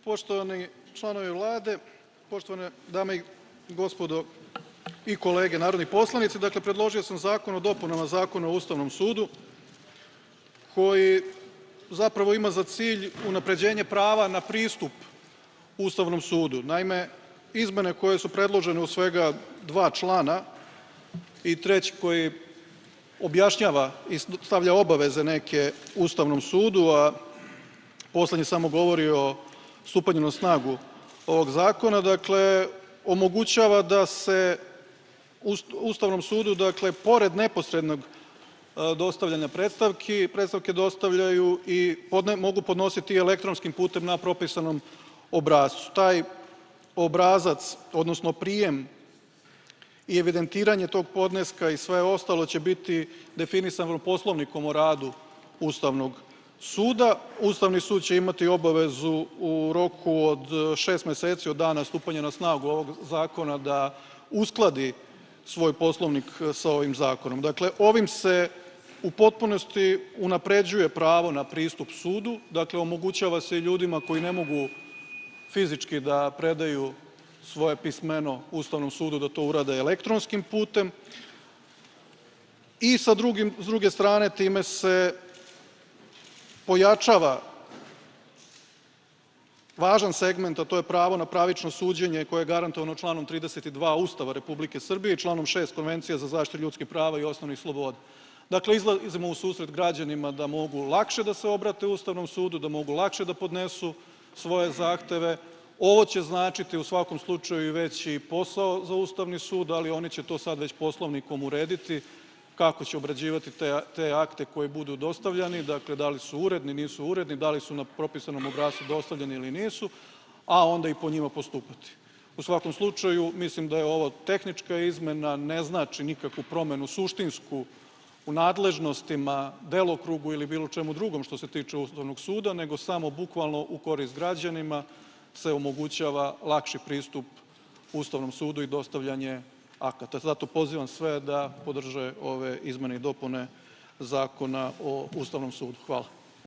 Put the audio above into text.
Poštovani članovi Vlade, poštovane dame i gospodo i kolege narodni poslanici, dakle, predložio sam zakon o dopunama Zakona o Ustavnom sudu, koji zapravo ima za cilj unapređenje prava na pristup Ustavnom sudu. Naime, izmene koje su predložene u svega 2 člana i treći koji objašnjava i stavlja obaveze neke Ustavnom sudu, a poslednji samo govori o stupanju na snagu ovog zakona, dakle, omogućava da se Ustavnom sudu, dakle, pored neposrednog dostavljanja predstavke dostavljaju i mogu podnositi elektronskim putem na propisanom obrascu. Taj obrazac, odnosno prijem i evidentiranje tog podneska i sve ostalo će biti definisano Poslovnikom o radu Ustavnog suda. Ustavni sud će imati obavezu u roku od 6 meseci od dana stupanja na snagu ovog zakona da uskladi svoj Poslovnik sa ovim zakonom. Dakle, ovim se u potpunosti unapređuje pravo na pristup sudu, dakle, omogućava se i ljudima koji ne mogu fizički da predaju svoje pismeno Ustavnom sudu da to urade elektronskim putem i s druge strane time se pojačava važan segment, a to je pravo na pravično suđenje koje je garantovano članom 32. Ustava Republike Srbije i članom 6. Konvencije za zaštitu ljudskih prava i osnovnih sloboda. Dakle, izlazimo u susret građanima da mogu lakše da se obrate Ustavnom sudu, da mogu lakše da podnesu svoje zahteve. Ovo će značiti u svakom slučaju i veći posao za Ustavni sud, ali oni će to sad već Poslovnikom urediti kako će obrađivati te akte koji budu dostavljani, dakle, da li su uredni, nisu uredni, da li su na propisanom obrascu dostavljeni ili nisu, a onda i po njima postupati. U svakom slučaju, mislim da je ovo tehnička izmena, ne znači nikakvu promenu suštinsku u nadležnostima, delokrugu ili bilo čemu drugom što se tiče Ustavnog suda, nego samo bukvalno u korist građanima se omogućava lakši pristup Ustavnom sudu i dostavljanje akata. Zato pozivam sve da podrže ove izmene i dopune Zakona o Ustavnom sudu. Hvala.